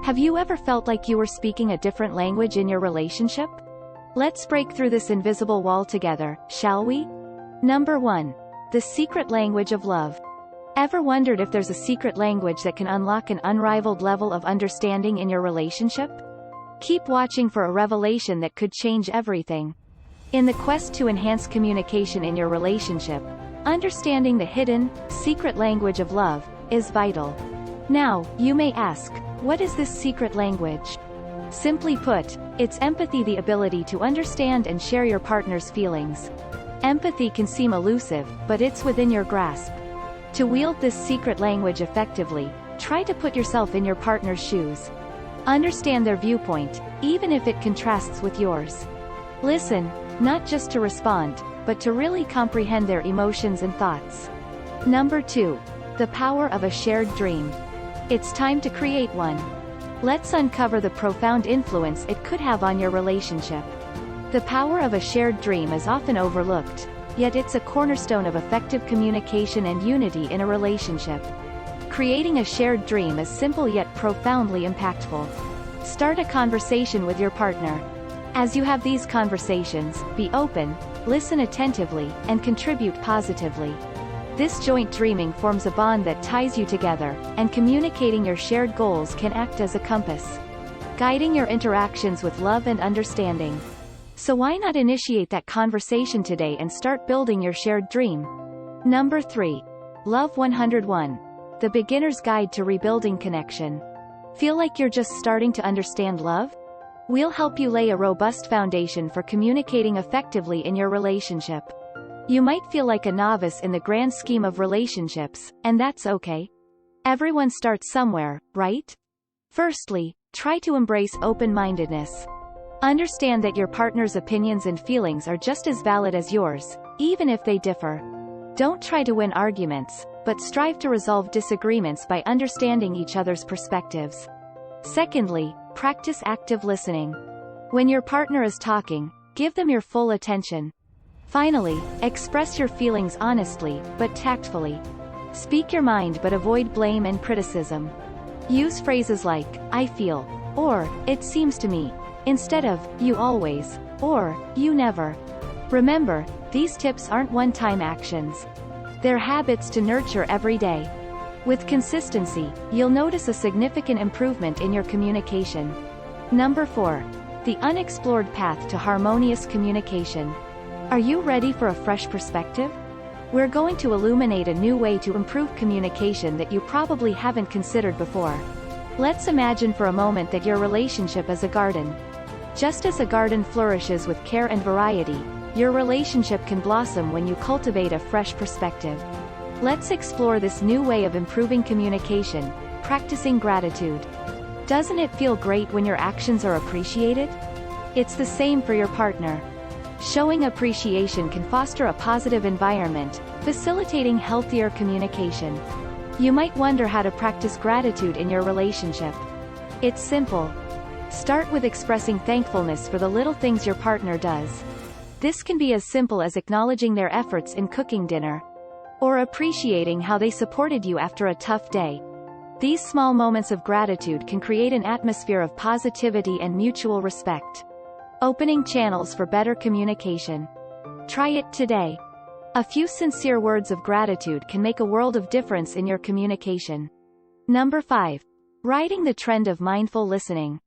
Have you ever felt like you were speaking a different language in your relationship? Let's break through this invisible wall together, shall we? Number 1. The secret language of love. Ever wondered if there's a secret language that can unlock an unrivaled level of understanding in your relationship? Keep watching for a revelation that could change everything. In the quest to enhance communication in your relationship, understanding the hidden, secret language of love is vital. Now, you may ask, what is this secret language? Simply put, it's empathy, the ability to understand and share your partner's feelings. Empathy can seem elusive, but it's within your grasp. To wield this secret language effectively, try to put yourself in your partner's shoes. Understand their viewpoint, even if it contrasts with yours. Listen, not just to respond, but to really comprehend their emotions and thoughts. Number 2. The power of a shared dream. It's time to create one. Let's uncover the profound influence it could have on your relationship. The power of a shared dream is often overlooked, yet it's a cornerstone of effective communication and unity in a relationship. Creating a shared dream is simple yet profoundly impactful. Start a conversation with your partner. As you have these conversations, be open, listen attentively, and contribute positively. This joint dreaming forms a bond that ties you together, and communicating your shared goals can act as a compass, guiding your interactions with love and understanding. So why not initiate that conversation today and start building your shared dream? Number 3. Love 101. The Beginner's Guide to Rebuilding Connection. Feel like you're just starting to understand love? We'll help you lay a robust foundation for communicating effectively in your relationship. You might feel like a novice in the grand scheme of relationships, and that's okay. Everyone starts somewhere, right? Firstly, try to embrace open-mindedness. Understand that your partner's opinions and feelings are just as valid as yours, even if they differ. Don't try to win arguments, but strive to resolve disagreements by understanding each other's perspectives. Secondly, practice active listening. When your partner is talking, give them your full attention. Finally, express your feelings honestly, but tactfully. Speak your mind but avoid blame and criticism. Use phrases like, I feel, or, it seems to me, instead of, you always, or, you never. Remember, these tips aren't one-time actions. They're habits to nurture every day. With consistency, you'll notice a significant improvement in your communication. Number 4. The Unexplored Path to Harmonious Communication. Are you ready for a fresh perspective? We're going to illuminate a new way to improve communication that you probably haven't considered before. Let's imagine for a moment that your relationship is a garden. Just as a garden flourishes with care and variety, your relationship can blossom when you cultivate a fresh perspective. Let's explore this new way of improving communication, practicing gratitude. Doesn't it feel great when your actions are appreciated? It's the same for your partner. Showing appreciation can foster a positive environment, facilitating healthier communication. You might wonder how to practice gratitude in your relationship. It's simple. Start with expressing thankfulness for the little things your partner does. This can be as simple as acknowledging their efforts in cooking dinner, or appreciating how they supported you after a tough day. These small moments of gratitude can create an atmosphere of positivity and mutual respect, opening channels for better communication. Try it today. A few sincere words of gratitude can make a world of difference in your communication. Number 5. Riding the trend of mindful listening.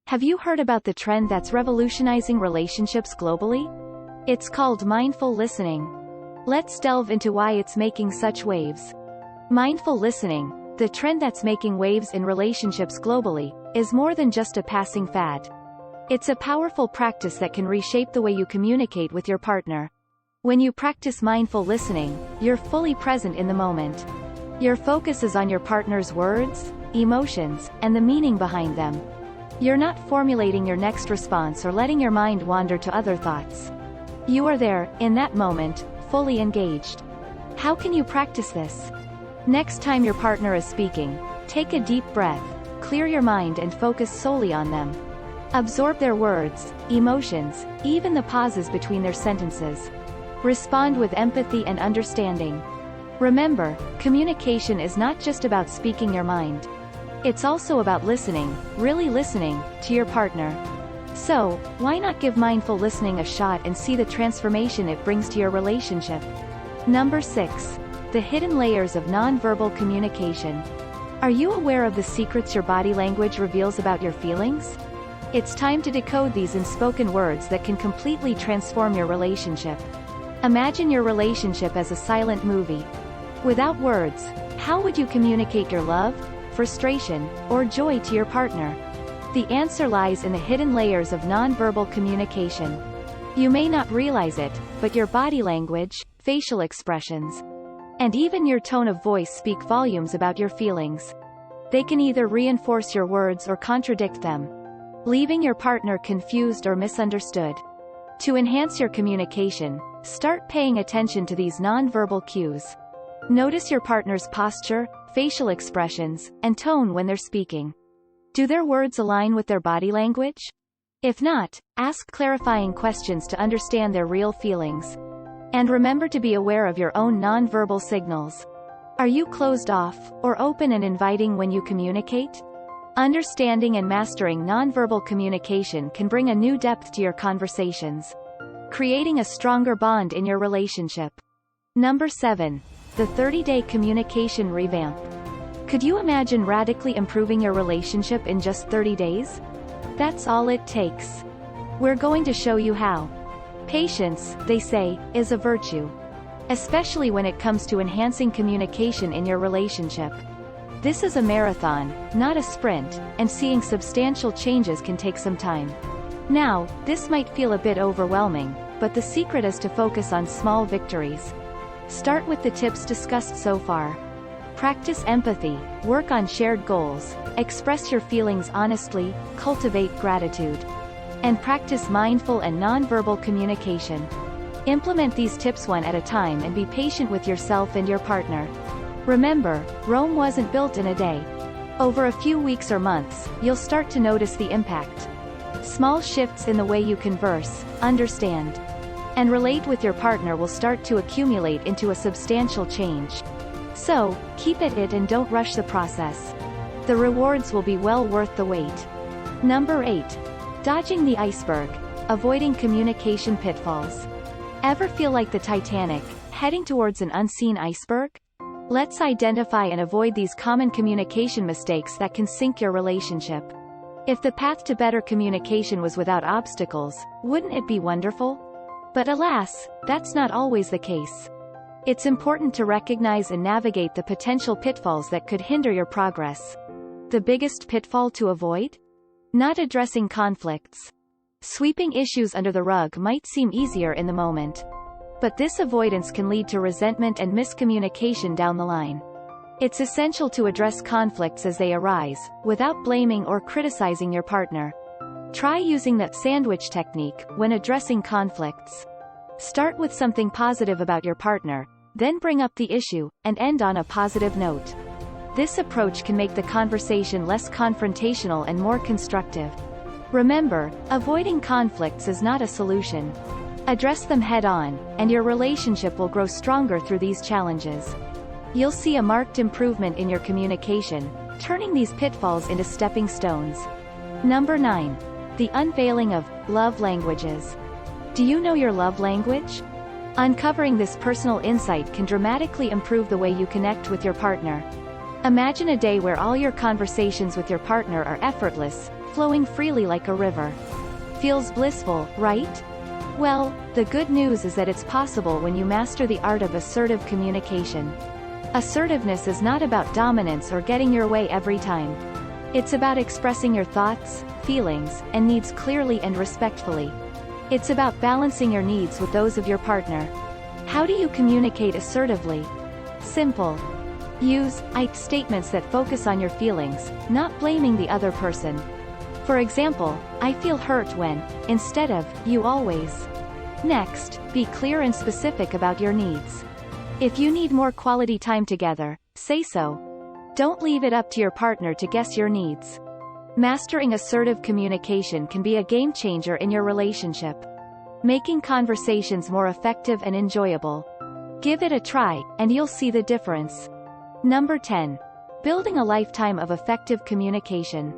Have you heard about the trend that's revolutionizing relationships globally? It's called mindful listening. Let's delve into why it's making such waves. Mindful listening, the trend that's making waves in relationships globally, is more than just a passing fad. It's a powerful practice that can reshape the way you communicate with your partner. When you practice mindful listening, you're fully present in the moment. Your focus is on your partner's words, emotions, and the meaning behind them. You're not formulating your next response or letting your mind wander to other thoughts. You are there, in that moment, fully engaged. How can you practice this? Next time your partner is speaking, take a deep breath, clear your mind and focus solely on them. Absorb their words, emotions, even the pauses between their sentences. Respond with empathy and understanding. Remember, communication is not just about speaking your mind. It's also about listening, really listening, to your partner. So, why not give mindful listening a shot and see the transformation it brings to your relationship? Number 6. The hidden layers of nonverbal communication. Are you aware of the secrets your body language reveals about your feelings? It's time to decode these unspoken words that can completely transform your relationship. Imagine your relationship as a silent movie. Without words, how would you communicate your love, frustration, or joy to your partner? The answer lies in the hidden layers of nonverbal communication. You may not realize it, but your body language, facial expressions, and even your tone of voice speak volumes about your feelings. They can either reinforce your words or contradict them, leaving your partner confused or misunderstood. To enhance your communication, start paying attention to these nonverbal cues. Notice your partner's posture, facial expressions, and tone when they're speaking. Do their words align with their body language? If not, ask clarifying questions to understand their real feelings. And remember to be aware of your own nonverbal signals. Are you closed off, or open and inviting when you communicate? Understanding and mastering nonverbal communication can bring a new depth to your conversations, creating a stronger bond in your relationship. Number 7. The 30-day communication revamp. Could you imagine radically improving your relationship in just 30 days? That's all it takes. We're going to show you how. Patience, they say, is a virtue, especially when it comes to enhancing communication in your relationship. This is a marathon, not a sprint, and seeing substantial changes can take some time. Now, this might feel a bit overwhelming, but the secret is to focus on small victories. Start with the tips discussed so far. Practice empathy, work on shared goals, express your feelings honestly, cultivate gratitude, and practice mindful and nonverbal communication. Implement these tips one at a time and be patient with yourself and your partner. Remember, Rome wasn't built in a day. Over a few weeks or months, you'll start to notice the impact. Small shifts in the way you converse, understand, and relate with your partner will start to accumulate into a substantial change. So, keep at it and don't rush the process. The rewards will be well worth the wait. Number 8. Dodging the iceberg. Avoiding communication pitfalls. Ever feel like the Titanic, heading towards an unseen iceberg? Let's identify and avoid these common communication mistakes that can sink your relationship. If the path to better communication was without obstacles, wouldn't it be wonderful? But alas, that's not always the case. It's important to recognize and navigate the potential pitfalls that could hinder your progress. The biggest pitfall to avoid? Not addressing conflicts. Sweeping issues under the rug might seem easier in the moment, but this avoidance can lead to resentment and miscommunication down the line. It's essential to address conflicts as they arise, without blaming or criticizing your partner. Try using the sandwich technique when addressing conflicts. Start with something positive about your partner, then bring up the issue, and end on a positive note. This approach can make the conversation less confrontational and more constructive. Remember, avoiding conflicts is not a solution. Address them head-on, and your relationship will grow stronger through these challenges. You'll see a marked improvement in your communication, turning these pitfalls into stepping stones. Number 9. The unveiling of love languages. Do you know your love language? Uncovering this personal insight can dramatically improve the way you connect with your partner. Imagine a day where all your conversations with your partner are effortless, flowing freely like a river. Feels blissful, right? Well, the good news is that it's possible when you master the art of assertive communication. Assertiveness is not about dominance or getting your way every time. It's about expressing your thoughts, feelings, and needs clearly and respectfully. It's about balancing your needs with those of your partner. How do you communicate assertively? Simple. Use I statements that focus on your feelings, not blaming the other person. For example, I feel hurt when, instead of, you always. Next, be clear and specific about your needs. If you need more quality time together, say so. Don't leave it up to your partner to guess your needs. Mastering assertive communication can be a game changer in your relationship, making conversations more effective and enjoyable. Give it a try, and you'll see the difference. Number 10. Building a lifetime of effective communication.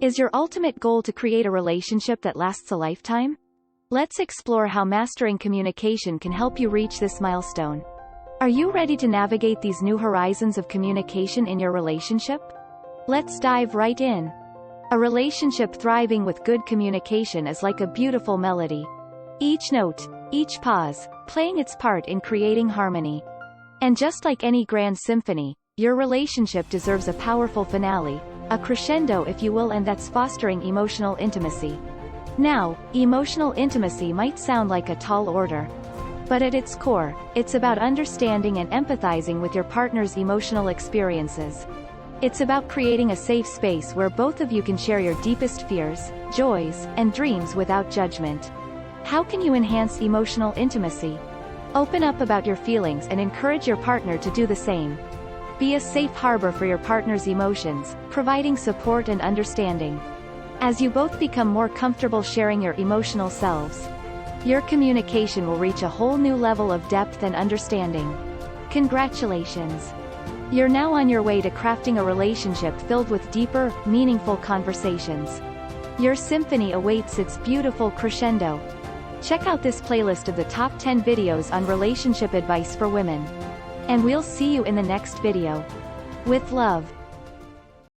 Is your ultimate goal to create a relationship that lasts a lifetime? Let's explore how mastering communication can help you reach this milestone. Are you ready to navigate these new horizons of communication in your relationship? Let's dive right in. A relationship thriving with good communication is like a beautiful melody. Each note, each pause, playing its part in creating harmony. And just like any grand symphony, your relationship deserves a powerful finale, a crescendo if you will, and that's fostering emotional intimacy. Now, emotional intimacy might sound like a tall order. But at its core, it's about understanding and empathizing with your partner's emotional experiences. It's about creating a safe space where both of you can share your deepest fears, joys, and dreams without judgment. How can you enhance emotional intimacy? Open up about your feelings and encourage your partner to do the same. Be a safe harbor for your partner's emotions, providing support and understanding. As you both become more comfortable sharing your emotional selves, your communication will reach a whole new level of depth and understanding. Congratulations! You're now on your way to crafting a relationship filled with deeper, meaningful conversations. Your symphony awaits its beautiful crescendo. Check out this playlist of the top 10 videos on relationship advice for women. And we'll see you in the next video. With love.